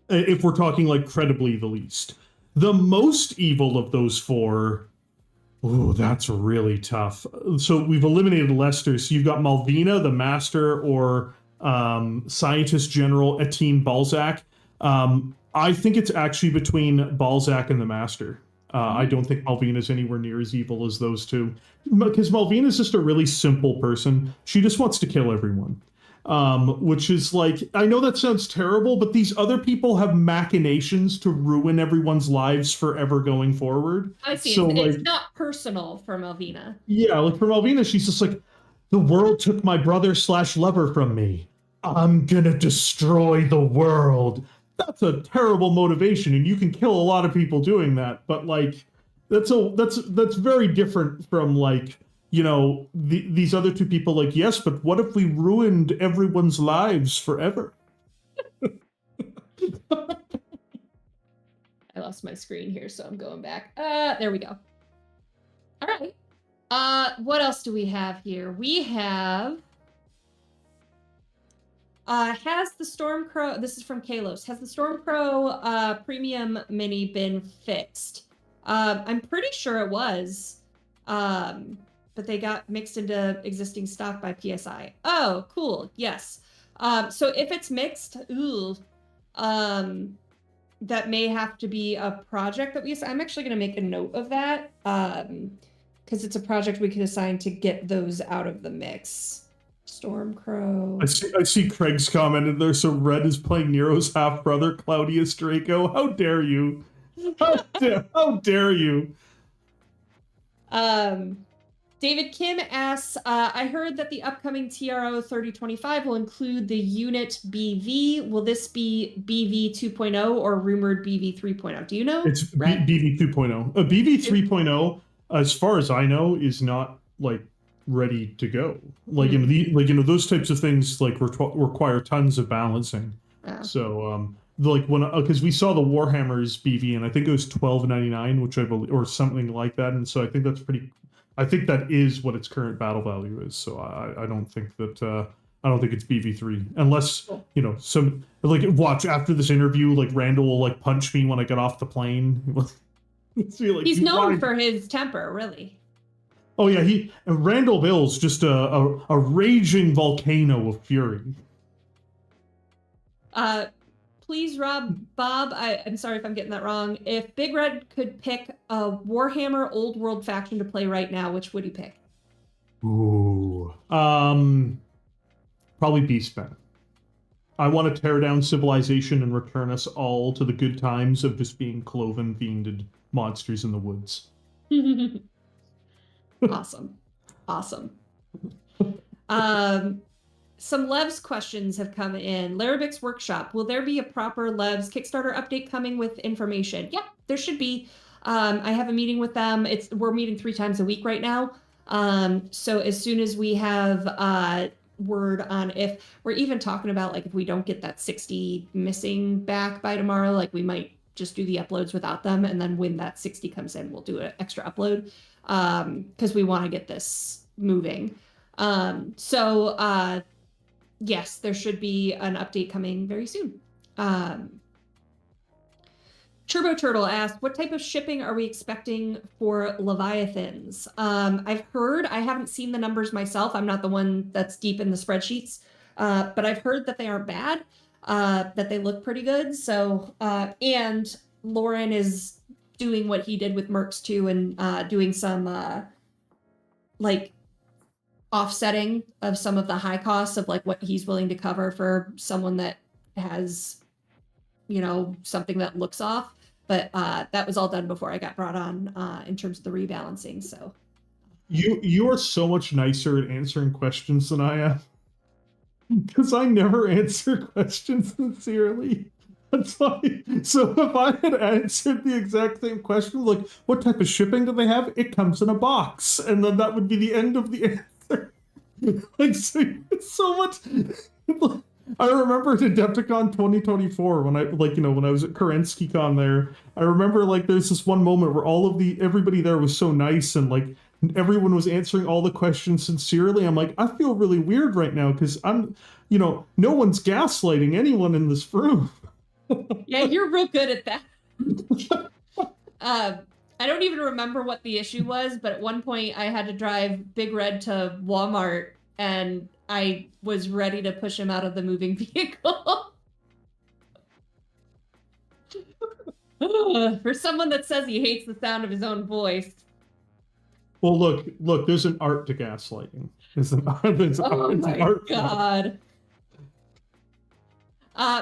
If we're talking like credibly the least. The most evil of those 4, ooh, that's really tough. So we've eliminated Lester. So you've got Malvina, the Master, or Scientist General Etienne Balzac. I think it's actually between Balzac and the Master. I don't think Malvina's anywhere near as evil as those 2. Because Malvina's just a really simple person. She just wants to kill everyone. Which is like, I know that sounds terrible, but these other people have machinations to ruin everyone's lives forever going forward. I see. So, it's not personal for Malvina. Yeah, like for Malvina, she's just like, the world took my brother/lover from me. I'm gonna destroy the world. That's a terrible motivation, and you can kill a lot of people doing that. But like, that's very different from like, these other two people. Like, yes, but what if we ruined everyone's lives forever? I lost my screen here, so I'm going back. There we go. All right. What else do we have here? We have has the Stormcrow, this is from Kalos, has the Stormcrow premium mini been fixed? I'm pretty sure it was, but they got mixed into existing stock by PSI. Oh, cool, yes. So if it's mixed, that may have to be a project that we assign. I'm actually going to make a note of that, because it's a project we could assign to get those out of the mix. Stormcrow. I see Craig's commented there. So Red is playing Nero's half brother, Claudius Draco. How dare you? How dare you? David Kim asks, I heard that the upcoming TRO 3025 will include the unit BV. Will this be BV 2.0 or rumored BV 3.0? Do you know? It's BV 2.0. BV 3.0, as far as I know, is not like ready to go. Like those types of things like require tons of balancing. So like because we saw the Warhammer's BV and I think it was $12.99, which I believe, or something like that, and so I think that's pretty. I think that is what its current battle value is. So I don't think that I don't think it's BV3 unless some like watch after this interview like Randall will like punch me when I get off the plane. See, like, he's known for his temper, really. Oh yeah, Randall Bill's just a raging volcano of fury. Please, Bob, I'm sorry if I'm getting that wrong. If Big Red could pick a Warhammer Old World faction to play right now, which would he pick? Ooh, probably Beastmen. I want to tear down civilization and return us all to the good times of just being cloven, fiended monsters in the woods. Awesome. Some Levs questions have come in. Larabix Workshop, will there be a proper Levs Kickstarter update coming with information? Yeah, there should be. I have a meeting with them. We're meeting 3 times a week right now. So as soon as we have word on if we're even talking about like if we don't get that 60 missing back by tomorrow, like we might just do the uploads without them, and then when that 60 comes in, we'll do an extra upload. Because we want to get this moving. Yes, there should be an update coming very soon. Turbo Turtle asked, what type of shipping are we expecting for Leviathans? I've heard, I haven't seen the numbers myself. I'm not the one that's deep in the spreadsheets, but I've heard that they aren't bad, that they look pretty good. So, and Lauren is doing what he did with Mercs too, and doing some like offsetting of some of the high costs of like what he's willing to cover for someone that has, something that looks off. But that was all done before I got brought on in terms of the rebalancing. So you are so much nicer at answering questions than I am, because I never answer questions sincerely. That's why. So if I had answered the exact same question, like, what type of shipping do they have? It comes in a box. And then that would be the end of the answer. Like, so much. I remember at Adepticon 2024 when when I was at KerenskyCon there, I remember like there's this one moment where everybody there was so nice and like everyone was answering all the questions sincerely. I'm like, I feel really weird right now because I'm, no one's gaslighting anyone in this room. Yeah, you're real good at that. I don't even remember what the issue was, but at one point I had to drive Big Red to Walmart and I was ready to push him out of the moving vehicle. For someone that says he hates the sound of his own voice. Well, look, there's an art to gaslighting. Oh my God.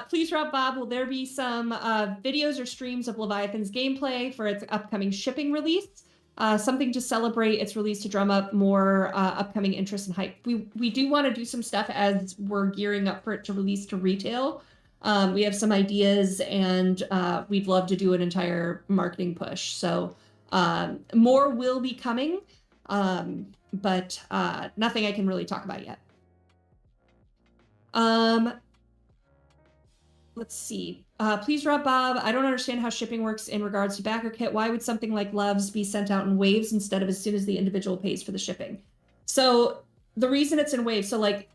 Please, Bob, will there be some videos or streams of Leviathan's gameplay for its upcoming shipping release? something to celebrate its release to drum up more upcoming interest and hype. We do want to do some stuff as we're gearing up for it to release to retail. We have some ideas, and we'd love to do an entire marketing push. So more will be coming, but nothing I can really talk about yet. Let's see. Please, Rob Bob, I don't understand how shipping works in regards to backer kit. Why would something like Loves be sent out in waves instead of as soon as the individual pays for the shipping? So the reason it's in waves, so like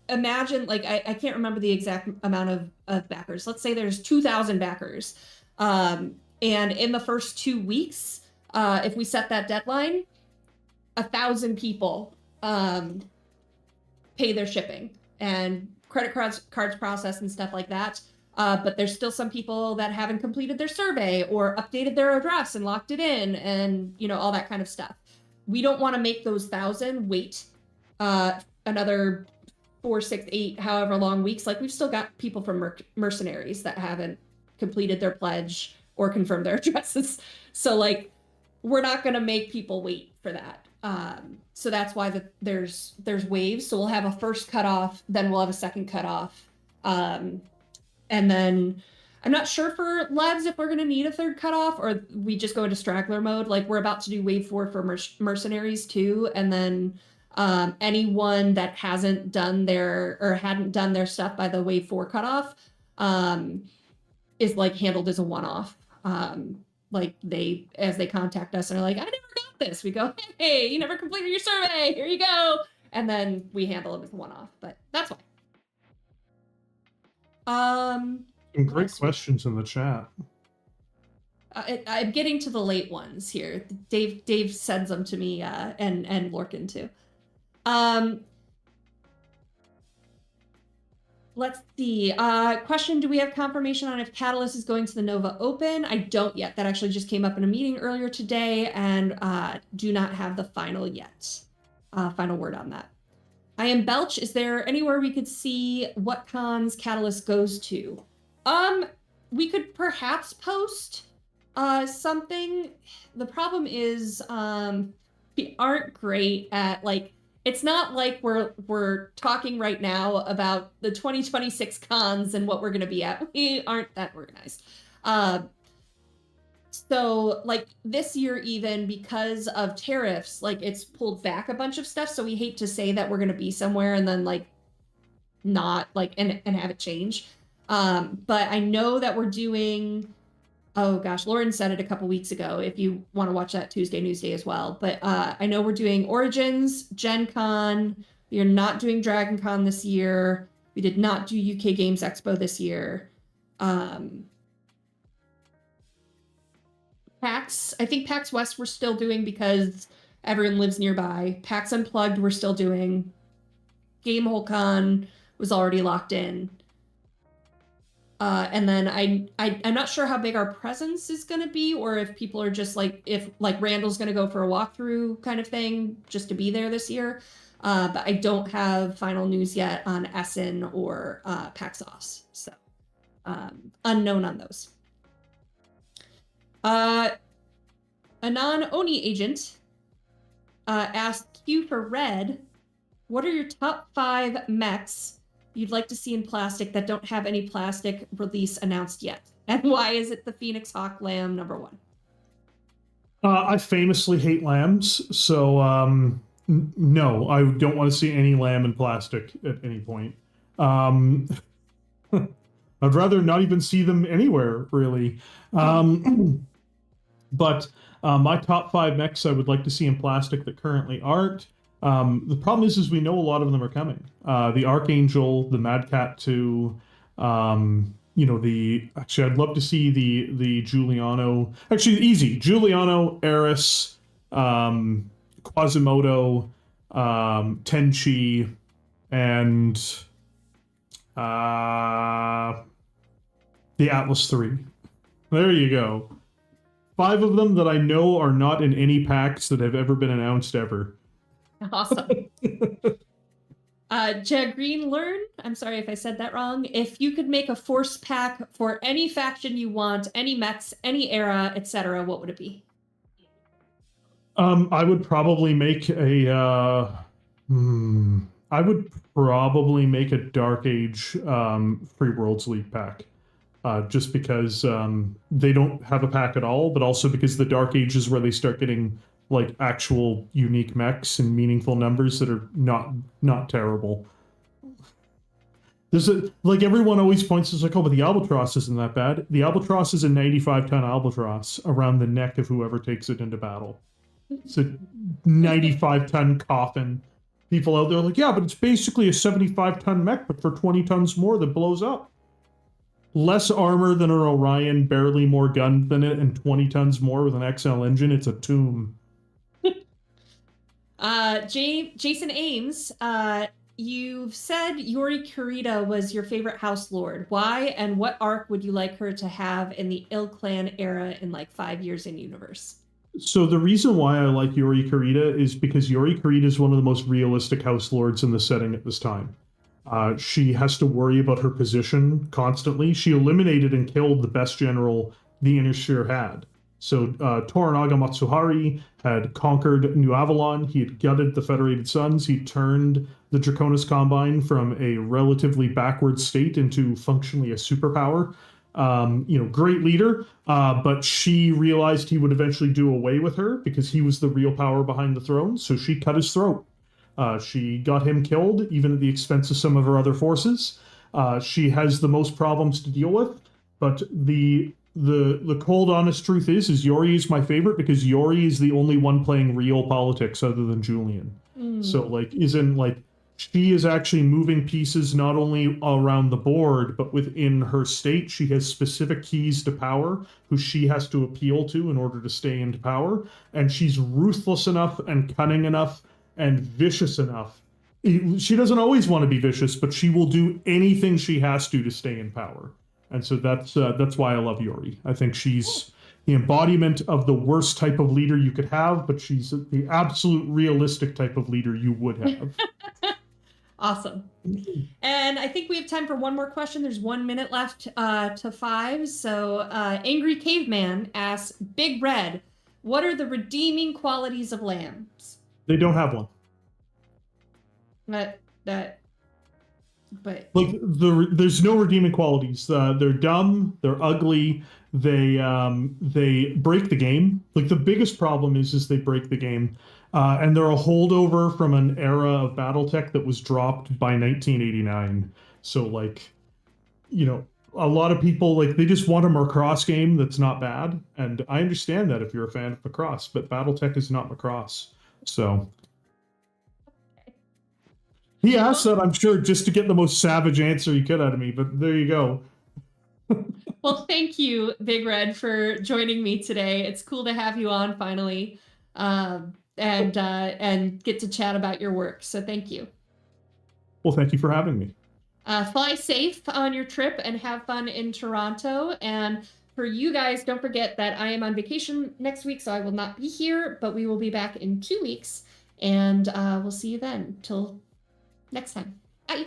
imagine, like I can't remember the exact amount of backers. Let's say there's 2,000 backers. And in the first 2 weeks, if we set that deadline, 1,000 people pay their shipping and credit cards process and stuff like that. But there's still some people that haven't completed their survey or updated their address and locked it in, and all that kind of stuff. We don't want to make those 1,000 wait another 4, 6, 8, however long weeks. Like, we've still got people from mercenaries that haven't completed their pledge or confirmed their addresses. So like, we're not going to make people wait for that. So that's why there's waves. So we'll have a first cutoff, then we'll have a second cutoff. And then I'm not sure for Levs if we're going to need a third cutoff, or we just go into straggler mode. Like, we're about to do wave 4 for mercenaries too. And then anyone that hasn't done hadn't done their stuff by the wave 4 cutoff is like handled as a one-off. Like, as they contact us and are like, I never got this. We go, hey, you never completed your survey. Here you go. And then we handle it as a one-off. But that's why. Some great questions in the chat. I'm getting to the late ones here. Dave sends them to me, and Lorcan too. Let's see. Question: do we have confirmation on if Catalyst is going to the Nova Open? I don't yet. That actually just came up in a meeting earlier today, and do not have the final yet. Final word on that. I am Belch. Is there anywhere we could see what cons Catalyst goes to? We could perhaps post something. The problem is we aren't great at, like, it's not like we're talking right now about the 2026 cons and what we're going to be at. We aren't that organized. So like this year, even because of tariffs, like, it's pulled back a bunch of stuff. So we hate to say that we're going to be somewhere and then like not like, and have it change. But I know that we're doing, oh gosh, Lauren said it a couple weeks ago, if you want to watch that Tuesday Newsday as well. But I know we're doing Origins, Gen Con. We are not doing Dragon Con this year. We did not do UK Games Expo this year. PAX, I think PAX West we're still doing because everyone lives nearby. PAX Unplugged we're still doing. Gamehole Con was already locked in. And then I'm not sure how big our presence is going to be, or if people are just like, if like Randall's going to go for a walkthrough kind of thing just to be there this year. But I don't have final news yet on Essen or Paxos. So unknown on those. A non-Oni agent asked Q for Red, what are your top 5 mechs you'd like to see in plastic that don't have any plastic release announced yet? And why is it the Phoenix Hawk Lamb #1? I famously hate lambs, so no, I don't want to see any lamb in plastic at any point. I'd rather not even see them anywhere, really. But my top 5 mechs I would like to see in plastic that currently aren't. The problem is we know a lot of them are coming. The Archangel, the Mad Cat 2, actually I'd love to see the Giuliano. Actually, easy. Giuliano, Eris, Quasimodo, Tenchi, and the Atlas 3. There you go. 5 of them that I know are not in any packs that have ever been announced ever. Awesome. Green Learn, I'm sorry if I said that wrong. If you could make a force pack for any faction you want, any mechs, any era, etc., what would it be? I would probably make a. I would probably make a Dark Age Free Worlds League pack, just because they don't have a pack at all, but also because the Dark Age is where they start getting like actual unique mechs and meaningful numbers that are not terrible. There's a, like everyone always points to like, oh, but the Albatross isn't that bad. The Albatross is a 95-ton Albatross around the neck of whoever takes it into battle. It's a 95-ton coffin. People out there are like, yeah, but it's basically a 75-ton mech, but for 20 tons more that blows up. Less armor than an Orion, barely more gun than it, and 20 tons more with an XL engine. It's a tomb. Jason Ames, you've said Yori Karita was your favorite House Lord. Why and what arc would you like her to have in the Ill Clan era in like 5 years in universe? So the reason why I like Yori Karita is because Yori Karita is one of the most realistic House Lords in the setting at this time. She has to worry about her position constantly. She eliminated and killed the best general the Inner Sphere had. So Toranaga Matsuhari had conquered New Avalon. He had gutted the Federated Suns. He turned the Draconis Combine from a relatively backward state into functionally a superpower. Great leader, but she realized he would eventually do away with her because he was the real power behind the throne. So she cut his throat. She got him killed, even at the expense of some of her other forces. She has the most problems to deal with, but the cold, honest truth is Yori is my favorite because Yori is the only one playing real politics other than Julian. So she is actually moving pieces not only around the board, but within her state. She has specific keys to power who she has to appeal to in order to stay into power. And she's ruthless enough and cunning enough and vicious enough. She doesn't always want to be vicious, but she will do anything she has to stay in power. And so that's why I love Yori. I think she's the embodiment of the worst type of leader you could have, but she's the absolute realistic type of leader you would have. Awesome. And I think we have time for one more question. There's 1 minute left to 5. So Angry Caveman asks, Big Red, what are the redeeming qualities of lambs? They don't have one. But like there's no redeeming qualities. They're dumb. They're ugly. They break the game. Like the biggest problem is they break the game. And they're a holdover from an era of Battletech that was dropped by 1989. So a lot of people they just want a Macross game that's not bad. And I understand that if you're a fan of Macross, but Battletech is not Macross. So he asked that, I'm sure, just to get the most savage answer he could out of me, but there you go. Well, thank you, Big Red, for joining me today. It's cool to have you on finally. And get to chat about your work. So thank you. Well, thank you for having me. Fly safe on your trip and have fun in Toronto. And for you guys, don't forget that I am on vacation next week, so I will not be here, but we will be back in 2 weeks. And we'll see you then. Till next time. Bye.